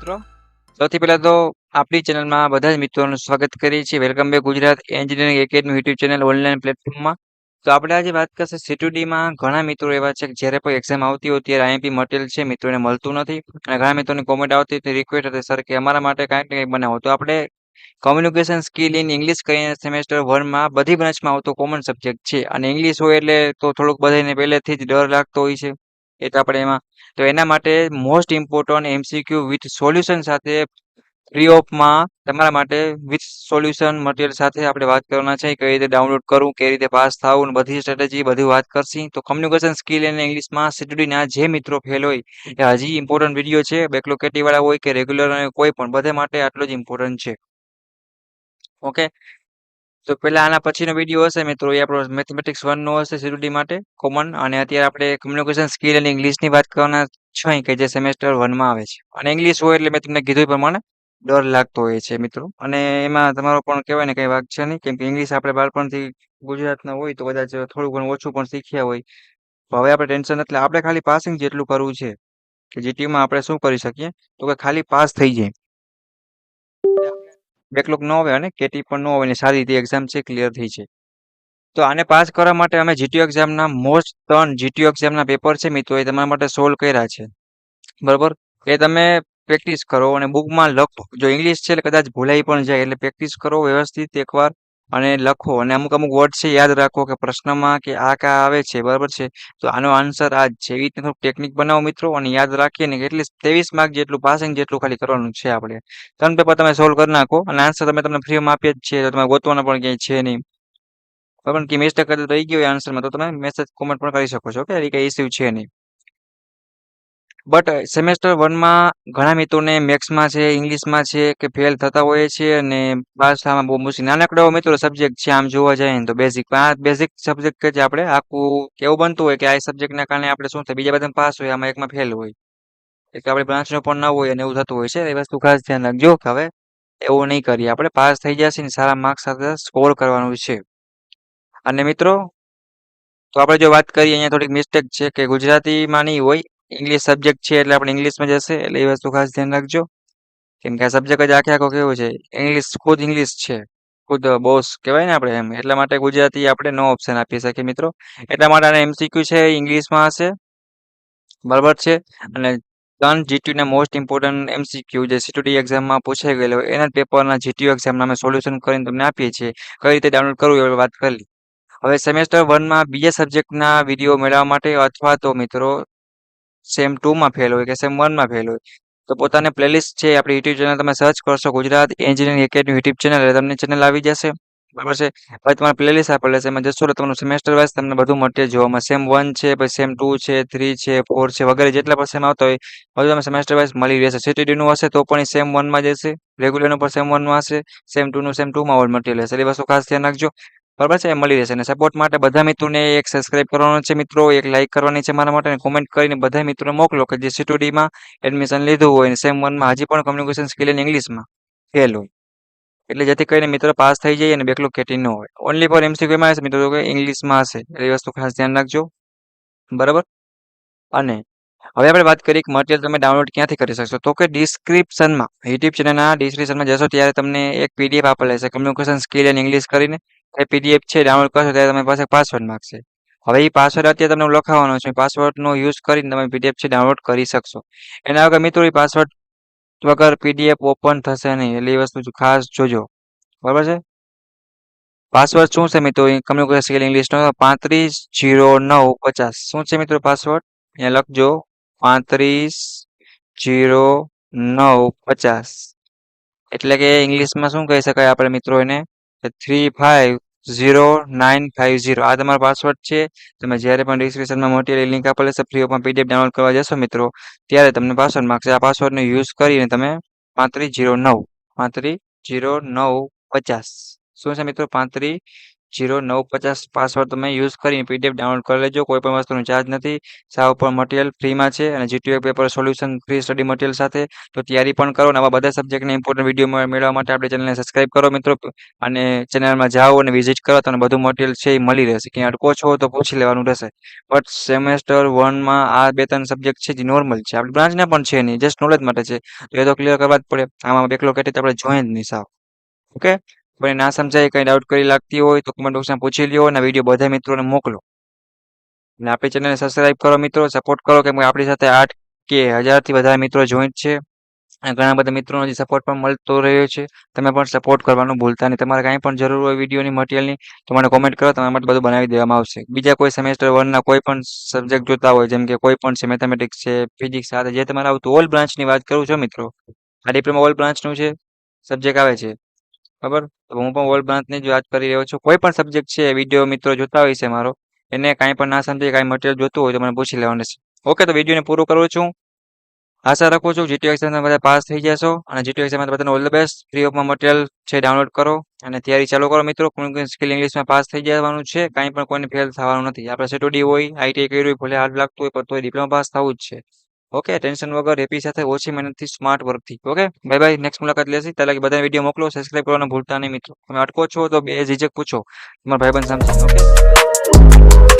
મિત્રો સૌથી પહેલા તો આપણી ચેનલમાં બધા જ મિત્રોનું સ્વાગત કરીએ છીએ. Welcome back Gujarat engineering academy YouTube channel online પ્લેટફોર્મમાં. તો આપણે આજે વાત કરશે સીટીડીમાં ઘણા મિત્રો એવા છે કે જ્યારે કોઈ એક્ઝામ આવતી હોય ત્યારે આઈએમપી મટીરિયલ છે મિત્રોને મળતું નથી અને ઘણા મિત્રોની કોમેન્ટ આવતી હતી, રિક્વેસ્ટ હતી સર કે અમારા માટે કાંઈક ને કંઈક બનાવો. તો આપણે કોમ્યુનિકેશન સ્કિલ ઇન ઇંગ્લિશ કરીને સેમેસ્ટર 1માં બધી બ્રાન્ચમાં આવતો કોમન સબ્જેક્ટ છે અને ઇંગ્લિશ હોય એટલે તો થોડુંક બધાને પહેલેથી જ ડર લાગતો હોય છે. એ તો આપણે એમાં તો એના માટે most important MCQ with solution સાથે ફ્રી ઓફમાં તમારા માટે વિથ સોલ્યુશન મટીરિયલ સાથે આપણે વાત કરવાના છે. કઈ રીતે ડાઉનલોડ કરવું, કઈ રીતે પાસ થવું, બધી સ્ટ્રેટેજી બધી વાત કરશી. તો કમ્યુનિકેશન સ્કિલ અને ઇંગ્લિશમાં સીટીડીના જે મિત્રો ફેલ હોય એ હજી ઇમ્પોર્ટન્ટ વિડીયો છે. બેકલોગ કેટેગરી હોય કે રેગ્યુલર કોઈ પણ બધે માટે આટલો જ ઇમ્પોર્ટન્ટ છે. ઓકે, તો પેલા આના પછીનો વિડીયો હશે મિત્રો એ આપણો મેથેમેટિક્સ 1 નો હશે સીટીડી માટે કોમન. અને અત્યારે આપણે કમ્યુનિકેશન સ્કિલ અને ઇંગ્લિશની વાત કરવાના છે કે જે સેમેસ્ટર 1માં આવે છે. અને ઇંગ્લિશ હોય એટલે મેં તમને કીધું એ પ્રમાણે ડર લાગતો હોય છે મિત્રો. અને એમાં તમારો પણ કહેવાય ને કંઈ વાંક છે નહીં, કેમ કે ઇંગ્લિશ આપણે બાળપણથી ગુજરાતના હોય તો કદાચ થોડું ઘણું ઓછું પણ શીખ્યા હોય. તો હવે આપણે ટેન્શન એટલે આપણે ખાલી પાસિંગ જેટલું કરવું છે કે જીટીયુમાં આપણે શું કરી શકીએ તો કે ખાલી પાસ થઈ જાય. બેકલોગ ન આવે અને કેટી પણ ન હોય ને સારી રીતે એક્ઝામ છે ક્લિયર થઈ છે. તો આને પાસ કરવા માટે અમે જીટીયુ એક્ઝામના મોસ્ટ 3 જીટીયુ એક્ઝામના પેપર છે મિત્રો એ તમારા માટે સોલ્વ કર્યા છે. બરોબર, એ તમે પ્રેક્ટિસ કરો અને બુકમાં લખો. જો ઇંગ્લિશ છે એટલે કદાચ ભૂલાઈ પણ જાય એટલે પ્રેક્ટિસ કરો વ્યવસ્થિત એકવાર અને લખો. અને અમુક અમુક વર્ડ છે યાદ રાખો કે પ્રશ્નમાં કે આ કા આવે છે, બરાબર છે, તો આનો આન્સર આ જ છે. એવી રીતે થોડુંક ટેકનિક બનાવો મિત્રો અને યાદ રાખીએ ને કે એટલીસ્ટ 23 માર્ક જેટલું પાસિંગ જેટલું ખાલી કરવાનું છે આપણે. 3 પેપર તમે સોલ્વ કરી નાખો અને આન્સર તમે તમને ફ્રીમાં આપીએ જ છે, તો તમે ગોતવાના પણ ક્યાંય છે નહીં. બરાબર, કે મિસ્ટેક કદાચ રહી ગઈ હોય આન્સરમાં તો તમે મેસેજ કોમેન્ટ પણ કરી શકો છો કે એ કંઈ ઇસ્યુ છે નહીં. બટ સેમેસ્ટર 1માં ઘણા મિત્રોને મેથ્સમાં છે, ઇંગ્લિશમાં છે કે ફેલ થતા હોય છે અને પાસ થવામાં બહુ મુશ્કેલ. નાનકડો મિત્રો સબ્જેક્ટ છે આમ જોવા જઈએ ને તો બેઝિક. આ બેઝિક સબ્જેક્ટ કે જે આપણે આખું કેવું બનતું હોય કે આ સબ્જેક્ટના કારણે આપણે શું થાય બીજા બધામાં પાસ હોય આમાં એકમાં ફેલ હોય. એટલે આપણી બ્રાન્ચનો પણ ન હોય અને એવું થતું હોય છે. એ વસ્તુ ખાસ ધ્યાન રાખજો કે હવે એવું નહીં કરીએ. આપણે પાસ થઈ જશે ને સારા માર્ક્સ સાથે સ્કોર કરવાનું છે. અને મિત્રો તો આપણે જો વાત કરીએ અહીંયા થોડીક મિસ્ટેક છે કે ગુજરાતીમાં નહીં હોય, ઇંગ્લિશ સબ્જેક્ટ છે એટલે આપણે ઇંગ્લિશમાં જશે. એટલે એ વસ્તુ ખાસ ધ્યાન રાખજો, કેમ કે આ સબ્જેક્ટ જ આખે આખો કેવું છે ઇંગ્લિશ, ખુદ ઇંગ્લિશ છે, ખુદ બોસ કહેવાય ને આપણે એમ. એટલા માટે ગુજરાતી આપણે નો ઓપ્શન આપી શકીએ મિત્રો. એટલા માટે આના એમસીક્યુ છે ઇંગ્લિશમાં હશે, બરાબર છે. અને 3 જીટીયુના મોસ્ટ ઇમ્પોર્ટન્ટ એમસીક્યુ જે સીટીડી એક્ઝામમાં પૂછાઈ ગયેલો એના પેપરના જીટીયુ એક્ઝામના અમે સોલ્યુશન કરીને તમને આપીએ છીએ. કઈ રીતે ડાઉનલોડ કરવું એ વાત કરી. હવે સેમેસ્ટર 1માં બીજા સબ્જેક્ટના વિડીયો મેળવવા માટે અથવા તો મિત્રો સેમ 2માં ફેલ હોય કે સેમ 1માં ફેલ હોય તો પોતાને પ્લેલિસ્ટ છે આપણી યુટ્યુબ ચેનલ તમે સર્ચ કરશો Gujarat engineering academy YouTube channel એટલે તમને ચેનલ આવી જશે, બરાબર છે. પછી તમારે પ્લેલિસ્ટ આપેલ છે એમાં જશો એટલે તમને સેમેસ્ટર વાઇઝ તમને બધું મટીરિયલ જોવા મળશે. સેમ 1 છે, પછી સેમ 2 છે, 3 છે, 4 છે વગેરે જેટલા પણ સેમ આવતા હોય બધું તમે સેમેસ્ટર વાઇઝ મળી રહેશે. સીટીડીનું હશે તો પણ સેમ 1માં જ હશે, રેગ્યુલરનું પણ સેમ 1માં હશે, સેમ 2નું સેમ 2માં મટીરિયલ હશે. એ વસ્તુ ખાસ ધ્યાન રાખજો, બરાબર છે. એ મળી રહેશે. અને સપોર્ટ માટે બધા મિત્રોને એક સબસ્ક્રાઇબ કરવાનો છે મિત્રો, એક લાઇક કરવાની છે મારા માટે, અને કોમેન્ટ કરીને બધા મિત્રો મોકલો કે જે સીટીડીમાં એડમિશન લીધું હોય અને સેમ 1માં હજી પણ કમ્યુનિકેશન સ્કિલ ઇન ઇંગ્લિશમાં ફેલ હોય. એટલે જેથી કરીને મિત્રો પાસ થઈ જાય અને બેકલોગ કેટી ન હોય. ઓનલી ફોર એમસીક્યુ એમાં હશે મિત્રો કે ઇંગ્લિશમાં હશે. એ વસ્તુ ખાસ ધ્યાન રાખજો, બરાબર. અને હવે આપણે વાત કરીએ કે મટીરિયલ તમે ડાઉનલોડ ક્યાંથી કરી શકશો, તો કે ડિસ્ક્રિપ્શનમાં યુટ્યુબ ચેનલના ડિસ્ક્રિપ્શનમાં જશો ત્યારે તમને એક પીડીએફ આપેલ છે કમ્યુનિકેશન સ્કિલ એન્ડ ઇંગ્લિશ કરીને. એ પીડીએફ છે ડાઉનલોડ કરશો ત્યારે તમારી પાસે પાસવર્ડ માંગશે. હવે એ પાસવર્ડ અત્યારે તમને લખાવવાનો છે, પાસવર્ડનો યુઝ કરીને તમે પીડીએફ છે ડાઉનલોડ કરી શકશો. એના વગર મિત્રો એ પાસવર્ડ વગર પીડીએફ ઓપન થશે નહીં, એટલે એ વસ્તુ ખાસ જોજો, બરાબર છે. પાસવર્ડ શું છે મિત્રો કમ્યુનિકેશન સ્કિલ ઇંગ્લિશનો 350950. શું છે મિત્રો પાસવર્ડ અહીંયા લખજો 350950. એટલે કે ઇંગ્લિશમાં શું કહી શકાય આપણે મિત્રો એને 350950. આ તમારો પાસવર્ડ છે. તમે જ્યારે પણ ડિસ્ક્રિપ્શનમાં મટીરિયલ લિંક આપેલ છે ફ્રી ઓફમાં પીડીએફ ડાઉનલોડ કરવા જશો મિત્રો ત્યારે તમને પાસવર્ડ માંગશે. આ પાસવર્ડનો યુઝ કરીને તમે 3509 350950 શું છે મિત્રો 3509 0950 પાસવર્ડ તમે યુઝ કરીને PDF ડાઉનલોડ કરી લેજો. કોઈ પણ વસ્તુનો ચાર્જ નથી. સાવ પણ મટીરિયલ ફ્રીમાં છે અને GTO paper solution free study material સાથે તો તૈયારી પણ કરો અને આવા બધા સબ્જેક્ટના ઇમ્પોર્ટન્ટ વિડીયો મેળવવા માટે આપણે ચેનલને સબસ્ક્રાઇબ કરો મિત્રો અને ચેનલમાં જાઓ અને વિઝિટ કરો તમને બધું મટીરિયલ છે એ મળી રહેશે. ક્યાં અટકો છો તો પૂછી લેવાનું રહેશે. બટ સેમેસ્ટર 1માં આ 2-3 સબ્જેક્ટ છે જે નોર્મલ છે. આપણી બ્રાન્ચના પણ છે નહીં, જસ્ટ નોલેજ માટે છે. તો એ તો ક્લિયર કરવા જ પડે. આમાં બેકલોગ કેટી તો આપણે જોઈએ જ નહીં સાવ. ઓકે? કોઈને ના સમજાય, કંઈ ડાઉટ કરી લાગતી હોય તો કમેન્ટ બોક્સમાં પૂછી લ્યો અને વિડીયો બધા મિત્રોને મોકલો. અને આપણી ચેનલને સબસ્ક્રાઇબ કરો મિત્રો, સપોર્ટ કરો કેમ કે આપણી સાથે 8 કે 1000 થી વધારે મિત્રો જોઈન્ટ છે અને ઘણા બધા મિત્રોનો હજી સપોર્ટ પણ મળતો રહ્યો છે. તમે પણ સપોર્ટ કરવાનું ભૂલતા નહીં. તમારે કાંઈ પણ જરૂર હોય વિડીયોની મટીરિયલની તો મને કોમેન્ટ કરો, તમારા માટે બધું બનાવી દેવામાં આવશે. બીજા કોઈ સેમેસ્ટર 1ના કોઈ પણ સબ્જેક્ટ જોતા હોય જેમ કે કોઈ પણ છે, મેથેમેટિક્સ છે, ફિઝિક્સ સાથે જે તમારે આવતું ઓલ બ્રાન્ચની વાત કરું છું મિત્રો. આ ડિપ્લોમા ઓલ બ્રાન્ચનું છે સબ્જેક્ટ આવે છે. બરાબર? તો હું પણ ઓલ બ્રાન્ચની જ વાત કરી રહ્યો છું. કોઈ પણ સબ્જેક્ટ છે વિડીયો મિત્રો જોતા હોય છે મારો એને કાંઈ પણ ના સમજે, કાંઈ મટીરિયલ જોતું હોય તો મને પૂછી લેવાનું છે. ઓકે, તો વિડીયોને પૂરું કરું છું. આશા રાખું છું GTO એક્ઝામમાં બધા પાસ થઈ જશો અને GTO એક્ઝામમાં બધાને ઓલ ધ બેસ્ટ. ફ્રી ઓફમાં મટીરિયલ છે ડાઉનલોડ કરો અને તૈયારી ચાલુ કરો મિત્રો. કોઈ સ્કિલ ઇંગ્લિશમાં પાસ થઈ જવાનું છે, કાંઈ પણ કોઈને ફેલ થવાનું નથી. આપણે CTD હોય, ITI કર્યું હોય, ભલે હાર્ડ લાગતું હોય પણ તોય ડિપ્લોમા પાસ થવું જ છે. ઓકે, ટેન્શન વગર, હેપી સાથે, ઓછી મહેનતથી, સ્માર્ટ વર્કથી. Okay, bye bye. નેક્સ્ટ મુલાકાત લેશી. ત્યાં લગી બધા વિડીયો મોકલો, સબસ્ક્રાઇબ કરવાનું ભૂલતા નહીં મિત્રો. તમે અટકો છો તો બે ઝીઝક પૂછો તમારા ભાઈબંધ સામસામે. ઓકે.